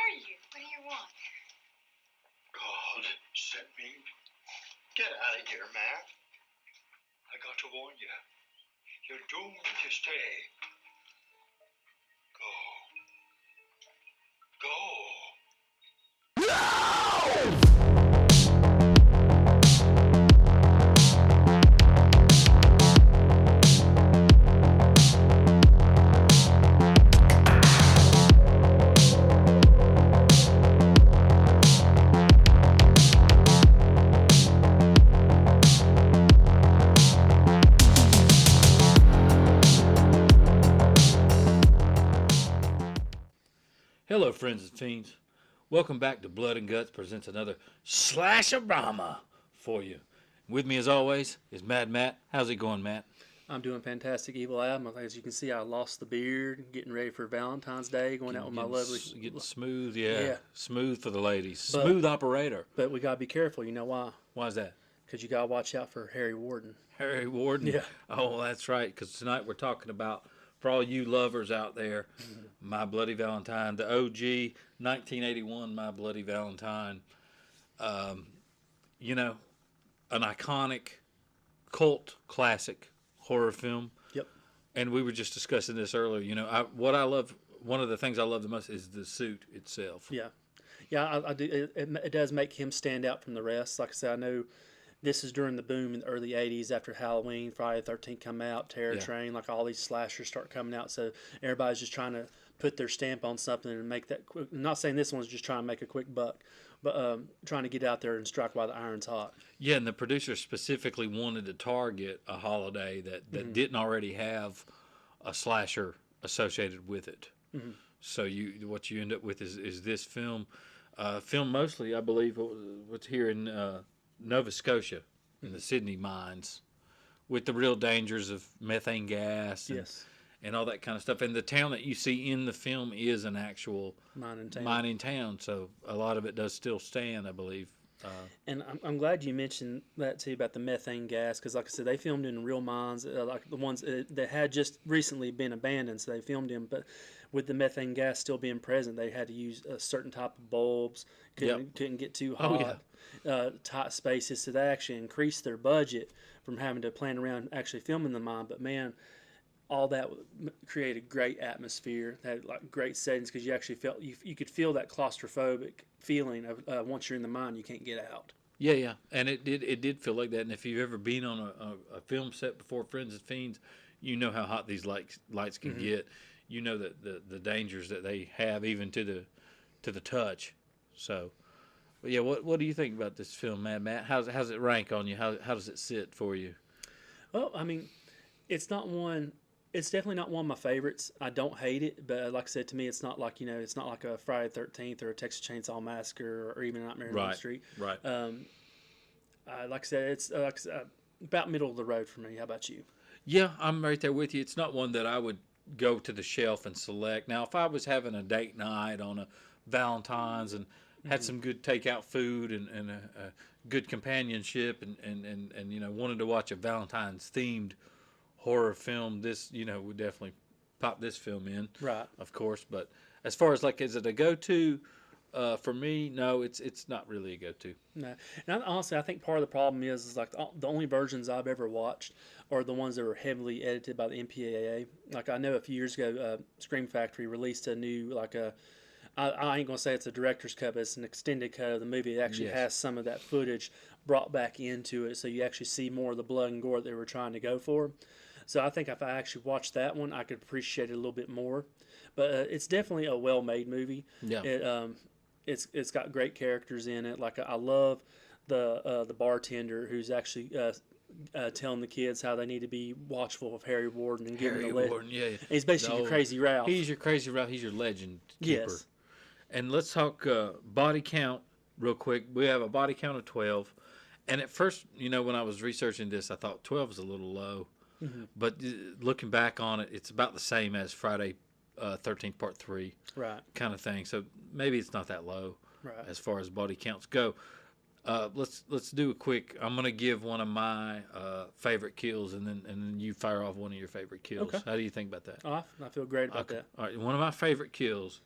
are you? What do you want? God sent me. Get out of here, Matt. I got to warn you. You're doomed to stay. Go. Go. Hello, friends and fiends. Welcome back to Blood and Guts presents another Slash-O-Brama for you. With me, as always, is Mad Matt. How's it going, Matt? I'm doing fantastic, Evil Adam. As you can see, I lost the beard, getting ready for Valentine's Day, going out with my lovely... Getting smooth, yeah. Yeah. Smooth for the ladies. Smooth operator. But we got to be careful. You know why? Why is that? Because you got to watch out for Harry Warden. Harry Warden? Yeah. Oh, that's right, because tonight we're talking about, for all you lovers out there, My Bloody Valentine, the OG 1981 My Bloody Valentine. You know, an iconic cult classic horror film. Yep. And we were just discussing this earlier. You know, one of the things I love the most is the suit itself. Yeah. Yeah, I do. It does make him stand out from the rest. Like I said, I know this is during the boom in the early 80s after Halloween, Friday the 13th come out, Terror Train, like all these slashers start coming out. So everybody's just trying to put their stamp on something and make that quick. I'm not saying this one's just trying to make a quick buck, but trying to get out there and strike while the iron's hot. Yeah, and the producer specifically wanted to target a holiday that didn't already have a slasher associated with it. Mm-hmm. So what you end up with is this film, filmed mostly, I believe, what's here in Nova Scotia, in the Sydney mines, with the real dangers of methane gas and all that kind of stuff. And the town that you see in the film is an actual mining town. So a lot of it does still stand, I believe. And I'm glad you mentioned that too about the methane gas, because like I said, they filmed in real mines, like the ones that had just recently been abandoned. So they filmed in, but with the methane gas still being present, they had to use a certain type of bulbs. Couldn't get too hot. Tight spaces, so they actually increased their budget from having to plan around actually filming the mine. But man, all that created great atmosphere, had like great settings, because you actually felt you could feel that claustrophobic feeling of once you're in the mine you can't get out. Yeah, and it did feel like that. And if you've ever been on a film set before, Friends and Fiends, you know how hot these lights can get. You know that the dangers that they have, even to the touch. So, but yeah, what do you think about this film, Matt? How's it rank on you? How does it sit for you? Well, I mean, it's definitely not one of my favorites. I don't hate it, but like I said, to me, it's not like it's not like a Friday the 13th or a Texas Chainsaw Massacre or even Nightmare on Elm Street. Right. Like I said, it's about middle of the road for me. How about you? Yeah, I'm right there with you. It's not one that I would go to the shelf and select. Now, if I was having a date night on a Valentine's and had some good takeout food and a good companionship and wanted to watch a Valentine's themed horror film, this would definitely pop this film in, right? Of course. But as far as like, is it a go-to? For me, no, it's not really a go-to. No, and honestly, I think part of the problem is like the only versions I've ever watched are the ones that were heavily edited by the MPAA. Like I know a few years ago, Scream Factory released a new I ain't gonna say it's a director's cut, but it's an extended cut of the movie. It actually has some of that footage brought back into it, so you actually see more of the blood and gore that they were trying to go for. So I think if I actually watched that one, I could appreciate it a little bit more. But it's definitely a well-made movie. Yeah. It's got great characters in it. Like I love the bartender who's actually telling the kids how they need to be watchful of Harry Warden and giving the Warden, yeah. He's basically your Crazy Ralph. He's your Crazy Ralph. He's your legend keeper. Yes. And let's talk body count real quick. We have a body count of 12. And at first, when I was researching this, I thought 12 was a little low. Mm-hmm. But looking back on it, it's about the same as Friday 13th Part 3 kind of thing. So maybe it's not that low as far as body counts go. Let's do a quick. I'm gonna give one of my favorite kills, and then you fire off one of your favorite kills. Okay. How do you think about that? I feel great about that. All right, one of my favorite kills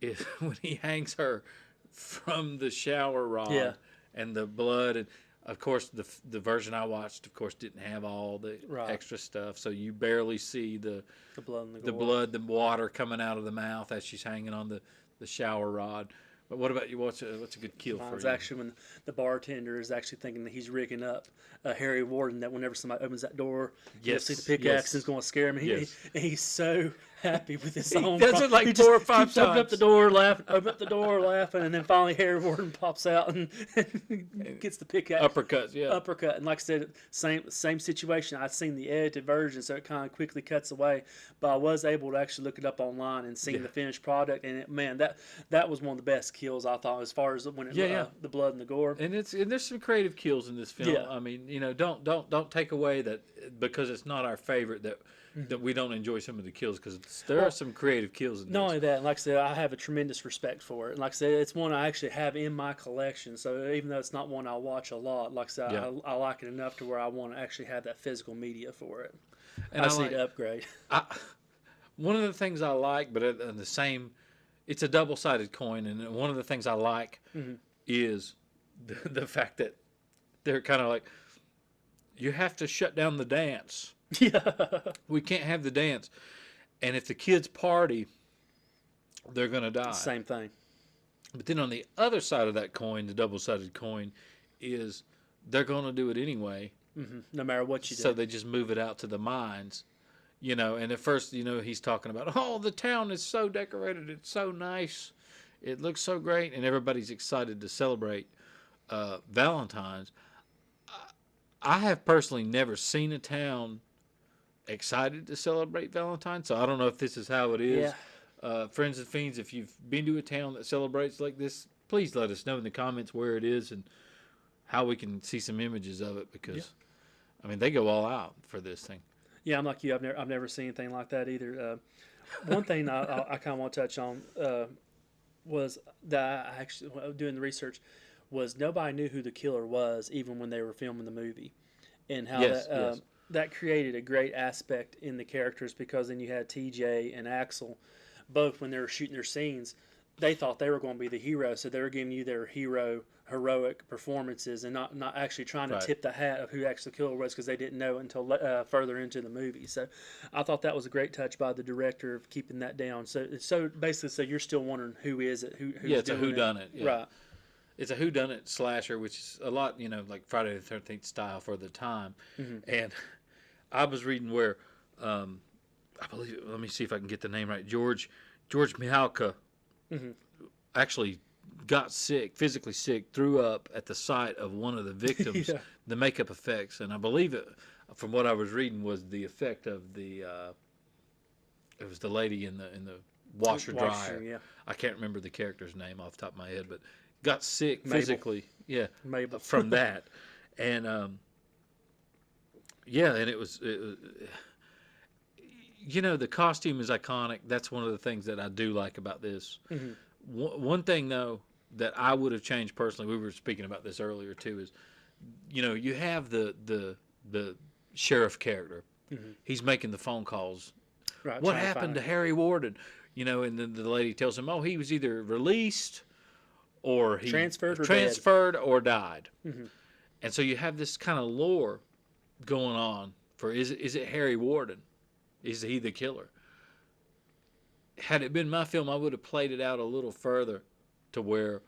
is when he hangs her from the shower rod Yeah. and the blood. And of course, the version I watched, of course, didn't have all the Right. extra stuff, so you barely see the blood and the gore. blood, the water coming out of the mouth as she's hanging on the shower rod. But what about you? What's a good kill for Mine's you? actually when the bartender is actually thinking that he's rigging up Harry Warden, that whenever somebody opens that door, you'll Yes, see the pickaxe yes. and it's going to scare him. Yes. He's so happy with his He own. does it like he 4 or just 5 keeps opening up times. the door, laughing, open up the door, laughing, and then finally Harry Warden pops out and gets the pickaxe. Uppercuts, yeah. Uppercut, and like I said, same situation. I'd seen the edited version, so it kind of quickly cuts away. But I was able to actually look it up online and see the finished product, and man, that was one of the best kills I thought, as far as when it, Yeah. the blood and the gore. And there's some creative kills in this film. Yeah. I mean, don't take away that because it's not our favorite that we don't enjoy some of the kills, because there are some creative kills in Not this. only that, like I said, I have a tremendous respect for it. And like I said, it's one I actually have in my collection. So even though it's not one I watch a lot, like I said, Yeah. I like it enough to where I want to actually have that physical media for it. And I I just need like- to upgrade. One of the things I like, but at the same, it's a double-sided coin, and one of the things I like is the fact that they're kind of like, you have to shut down the dance. Yeah. We can't have the dance, and if the kids party, they're gonna die. Same thing. But then on the other side of that coin, the double-sided coin, is they're gonna do it anyway. No matter what you do. So they just move it out to the mines, and at first, he's talking about, oh, the town is so decorated, it's so nice, it looks so great, and everybody's excited to celebrate Valentine's. I have personally never seen a town excited to celebrate Valentine's, so I don't know if this is how it is. Friends and fiends, if you've been to a town that celebrates like this, please let us know in the comments where it is and how we can see some images of it, because I mean, they go all out for this thing. Yeah, I'm like you. I've never seen anything like that either. One thing I kind of want to touch on was that I actually, while doing the research, was nobody knew who the killer was even when they were filming the movie, and how that created a great aspect in the characters, because then you had TJ and Axel, both when they were shooting their scenes, they thought they were going to be the hero, so they were giving you their heroic performances and not actually trying to tip the hat of who actually the killer was, because they didn't know until further into the movie. So I thought that was a great touch by the director of keeping that down. So basically, so you're still wondering who is it? Who's It's a doing whodunit. Yeah. Right. It's a whodunit slasher, which is a lot, like Friday the 13th style for the time. And I was reading where, I believe, let me see if I can get the name right. George Mihalka actually got sick, physically sick, threw up at the sight of one of the victims, the makeup effects. And I believe it, from what I was reading, was the effect of it was the lady in the washer dryer. Yeah. I can't remember the character's name off the top of my head, but got sick Mabel. physically, Mabel. from that. And and it was the costume is iconic. That's one of the things that I do like about this. One thing though that I would have changed personally, we were speaking about this earlier too, is you have the sheriff character. He's making the phone calls. Right. What trying to happened to find Harry Warden? And then the lady tells him, oh, he was either released or he Transferred or died. And so you have this kind of lore going on for, is it Harry Warden? Is he the killer? Had it been my film, I would have played it out a little further to where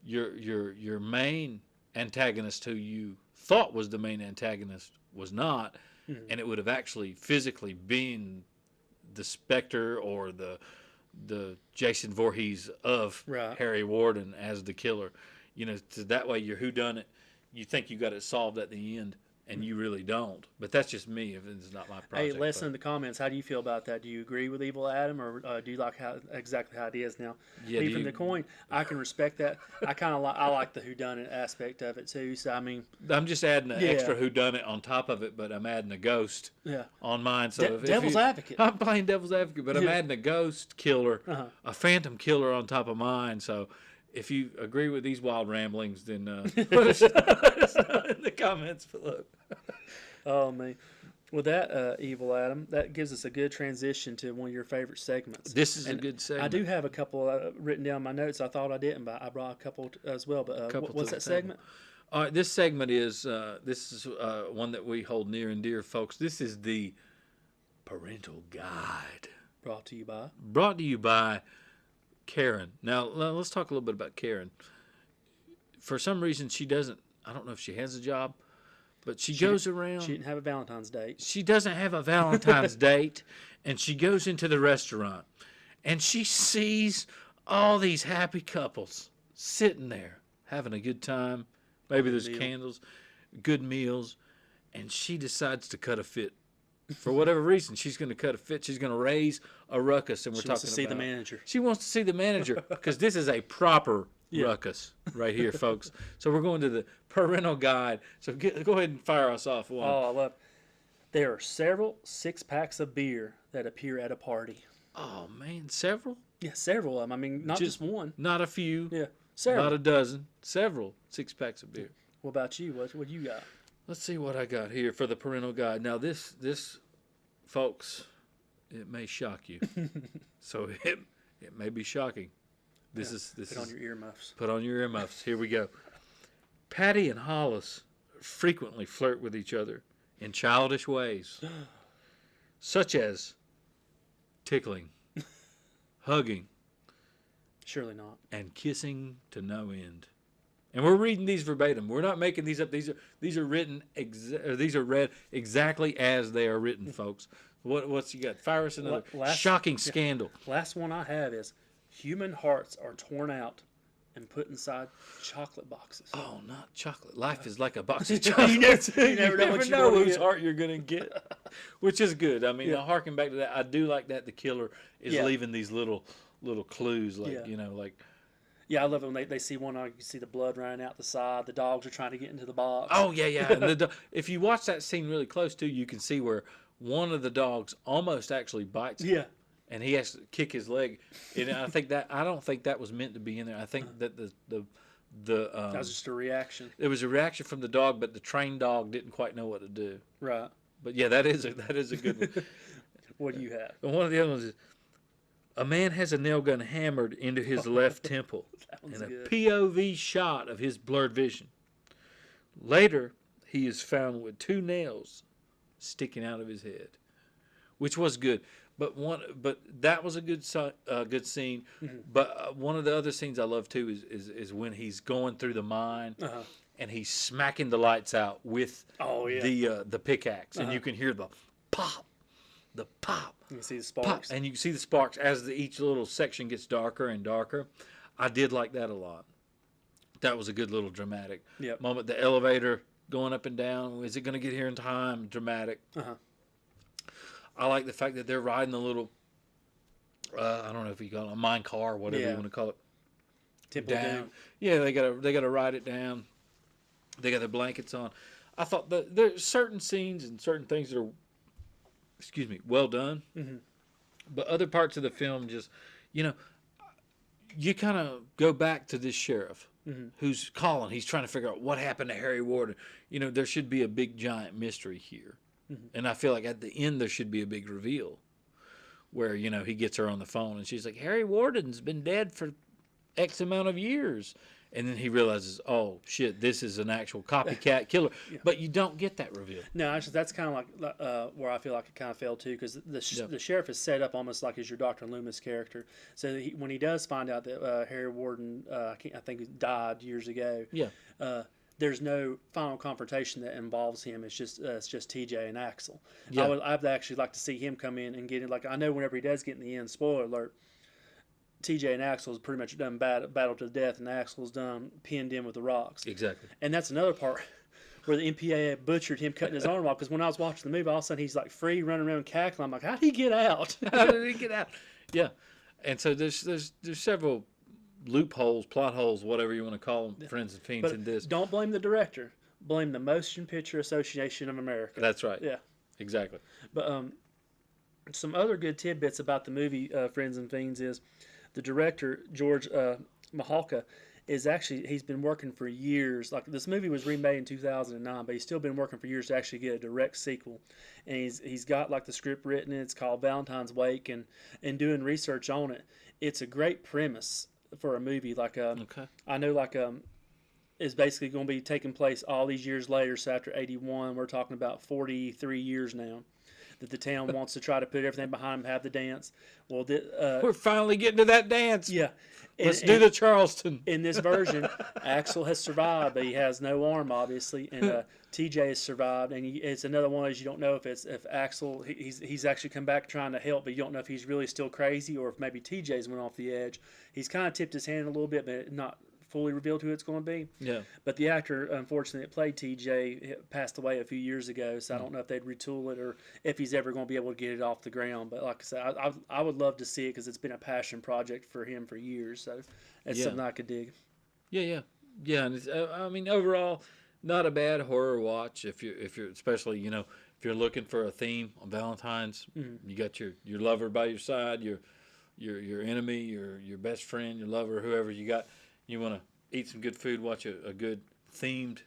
your main antagonist, who you thought was the main antagonist, was not, and it would have actually physically been the Spectre or the Jason Voorhees of Harry Warden as the killer. So that way your whodunit, you think you got it solved at the end, and you really don't. But that's just me. If it's not my project. Hey, listen in the comments. How do you feel about that? Do you agree with Evil Adam, or do you like exactly how it is now? Yeah, Even the coin, I can respect that. I kind of I like the whodunit aspect of it too. So I mean, I'm just adding an extra whodunit on top of it, but I'm adding a ghost on mine. So devil's advocate. I'm playing devil's advocate, but I'm adding a ghost killer, a phantom killer on top of mine. So if you agree with these wild ramblings, then let us know in the comments below. Oh man. Well, that Evil Adam, that gives us a good transition to one of your favorite segments. This is And a good segment. I do have a couple written down in my notes. I thought I didn't, but I brought a couple as well. But Couple what's to that the table. segment? All right, this segment is one that we hold near and dear, folks. This is the parental guide, Brought to you by. brought to you by Karen. Now let's talk a little bit about Karen. For some reason, she doesn't. I don't know if she has a job, but she goes around. She didn't have a Valentine's date. She doesn't have a Valentine's date, and she goes into the restaurant, and she sees all these happy couples sitting there having a good time. Maybe there's meal. candles, good meals, and she decides to cut a fit. For whatever reason, she's going to cut a fit. She's going to raise a ruckus, and we're She talking wants to see the about- manager. She wants to see the manager because this is a proper ruckus right here, folks. So we're going to the parental guide. So go ahead and fire us off. One. Oh, I love. There are several 6-packs of beer that appear at a party. Oh man, several? Yeah, several of them. I mean, not just one. Not a few. Yeah, several. Not a dozen. Several 6-packs of beer. What about you? What you got? Let's see what I got here for the parental guide. Now this folks, it may shock you. So it may be shocking. This is Put on your earmuffs. put on your earmuffs. Here we go. Patty and Hollis frequently flirt with each other in childish ways, such as tickling, hugging, Surely not. and kissing to no end. And we're reading these verbatim. We're not making these up. These are written. These are read exactly as they are written, folks. What's you got? Fire us another shocking scandal. Last one I have is human hearts are torn out and put inside chocolate boxes. Oh, not chocolate. Life is like a box of chocolates. you never know what you're know gonna whose get. heart you're going to get, which is good. I mean, Yeah. harking back to that, I do like that the killer is Yeah. leaving these little clues, like Yeah. like. Yeah, I love it when they see one. You can see the blood running out the side. The dogs are trying to get into the box. Oh yeah. And if you watch that scene really close too, you can see where one of the dogs almost actually bites him, yeah. and he has to kick his leg. And I don't think that was meant to be in there. I think that the That was just a reaction. it was a reaction from the dog, but the trained dog didn't quite know what to do. Right. But yeah, that is a good one. What do you have? And one of the other ones is a man has a nail gun hammered into his left temple, one's and a good. POV shot of his blurred vision. Later, he is found with 2 nails sticking out of his head, which was good. But that was a good scene. Mm-hmm. But one of the other scenes I love too is when he's going through the mine. Uh-huh. And he's smacking the lights out with Oh, yeah. the pickaxe, and you can hear the pop, You can see the pop, sparks. and you can see the sparks as each little section gets darker and darker. I did like that a lot. That was a good little dramatic Yep. moment. The elevator going up and down. Is it going to get here in time? Dramatic. Uh-huh. I like the fact that they're riding the little. I don't know if you call it a mine car, whatever Yeah. you want to call it. Temple Down. down. Yeah, they gotta ride it down. They got their blankets on. I thought that there's certain scenes and certain things that are, well done. Mm-hmm. But other parts of the film just, you kind of go back to this sheriff who's calling. He's trying to figure out what happened to Harry Warden. There should be a big giant mystery here, and I feel like at the end there should be a big reveal, where he gets her on the phone and she's like, Harry Warden's been dead for X amount of years. And then he realizes, oh, shit, this is an actual copycat killer. But you don't get that reveal. No, actually, that's kind of like where I feel like it kind of failed too, because the sheriff is set up almost like as your Dr. Loomis character. So when he does find out that Harry Warden, I think, died years ago, there's no final confrontation that involves him. It's just TJ and Axel. Yeah. I'd actually like to see him come in and get it. Like I know whenever he does get in the end, spoiler alert, TJ and Axel is pretty much done battle to the death, and Axel's done pinned in with the rocks. Exactly. And that's another part where the MPA had butchered him cutting his arm off. Because when I was watching the movie, all of a sudden he's like free, running around cackling. I'm like, how'd he get out? How did he get out? Yeah. And so there's several loopholes, plot holes, whatever you want to call them, friends and fiends But in this. don't blame the director. Blame the Motion Picture Association of America. That's right. Yeah. Exactly. But some other good tidbits about the movie Friends and Fiends is the director, George Mihalka, is actually he's been working for years. Like this movie was remade in 2009, but he's still been working for years to actually get a direct sequel. And he's got like the script written. It's called Valentine's Wake, and doing research on it, it's a great premise for a movie. Like Okay. I know like is basically going to be taking place all these years later. So after 81, we're talking about 43 years now. That the town wants to try to put everything behind them, have the dance. Well, We're finally getting to that dance. yeah. Let's do the Charleston. In this version, Axel has survived, but he has no arm, obviously, and TJ has survived. And it's another one of those you don't know if Axel he's actually come back trying to help, but you don't know if he's really still crazy or if maybe TJ's went off the edge. He's kind of tipped his hand a little bit, but not fully revealed who it's going to be. Yeah. But the actor, unfortunately, that played TJ passed away a few years ago, so I don't know if they'd retool it or if he's ever going to be able to get it off the ground. But like I said, I would love to see it because it's been a passion project for him for years. So it's something I could dig. Yeah. And it's, I mean, overall, not a bad horror watch if you're especially if you're looking for a theme on Valentine's. You got your lover by your side, your enemy, your best friend, your lover, whoever you got. You want to eat some good food, watch a good themed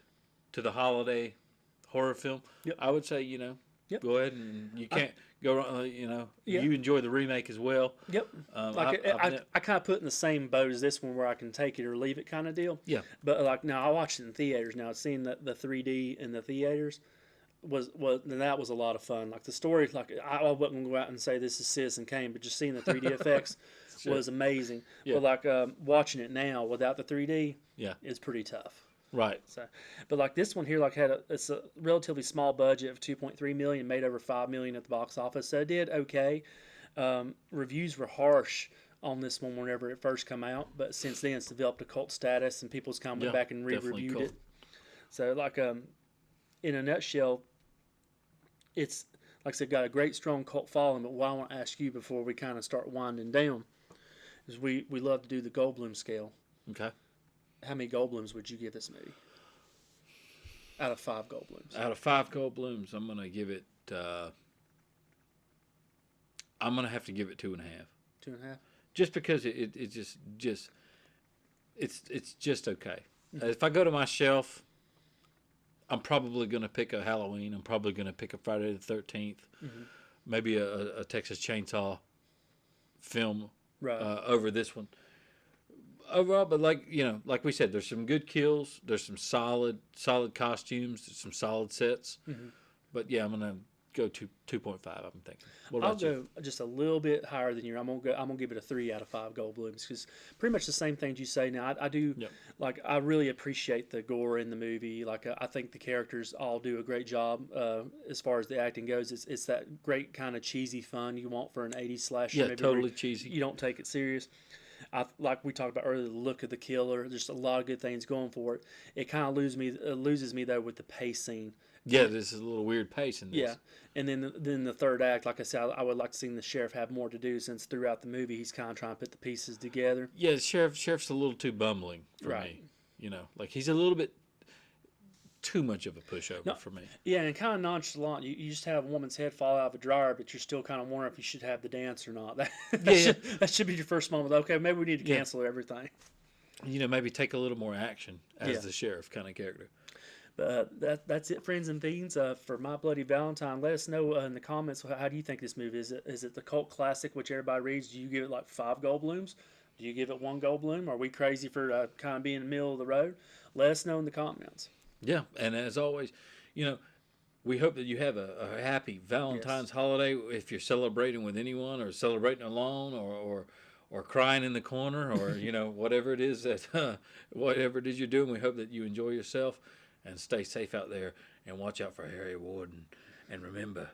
to the holiday horror film. Yep. I would say go ahead and you can't go wrong. Yeah. You enjoy the remake as well. Yep. I kind of put in the same boat as this one where I can take it or leave it kind of deal. Yeah. But like now I watched it in theaters. Now seeing the 3D in the theaters was that was a lot of fun. Like the story, like I wasn't gonna go out and say this is Citizen Kane, but just seeing the 3D effects was amazing. Yeah. But like watching it now without the 3D, is pretty tough. Right. So, but like this one here, like it's a relatively small budget of 2.3 million, made over 5 million at the box office, so it did okay. Reviews were harsh on this one whenever it first come out, but since then it's developed a cult status, and people's coming back and re-reviewed it. So, like in a nutshell, it's like I said, got a great strong cult following. But what I want to ask you before we kind of start winding down is we love to do the Goldblum scale. Okay. How many Goldblums would you give this movie? Out of 5 Goldblums. Out of 5 Goldblums, I'm gonna give it. I'm gonna have to give it 2.5. 2.5. Just because it's just okay. If I go to my shelf, I'm probably gonna pick a Halloween. I'm probably gonna pick a Friday the 13th, maybe a Texas Chainsaw film over this one. Overall, but like we said, there's some good kills. There's some solid costumes. There's some solid sets. But yeah, I'm gonna go 2.5. I'm thinking. What about I'll go just a little bit higher than you. I'm gonna give it a 3 out of 5 Goldblums because pretty much the same things you say. Now I do like I really appreciate the gore in the movie. Like I think the characters all do a great job as far as the acting goes. It's that great kind of cheesy fun you want for an 80s slasher. Yeah, maybe totally cheesy. You don't take it serious. Like we talked about earlier, the look of the killer. There's a lot of good things going for it. It kind of loses me though with the pacing. Yeah, this is a little weird pace in this. Yeah, and then the third act, like I said, I would like to see the sheriff have more to do since throughout the movie he's kind of trying to put the pieces together. Yeah, the sheriff's a little too bumbling for me. Like he's a little bit too much of a pushover for me. Yeah, and kind of nonchalant. You just have a woman's head fall out of a dryer, but you're still kind of wondering if you should have the dance or not. That should be your first moment. Okay, maybe we need to cancel everything. Maybe take a little more action as the sheriff kind of character. But that's it, friends and fiends, for My Bloody Valentine. Let us know in the comments, how do you think this movie is? Is it the cult classic which everybody reads? Do you give it like 5 Goldblums? Do you give it 1 Goldblum? Are we crazy for kind of being in the middle of the road? Let us know in the comments. Yeah, and as always, we hope that you have a happy Valentine's holiday. If you're celebrating with anyone or celebrating alone or crying in the corner or, whatever it is you're doing, we hope that you enjoy yourself and stay safe out there and watch out for Harry Warden. And remember,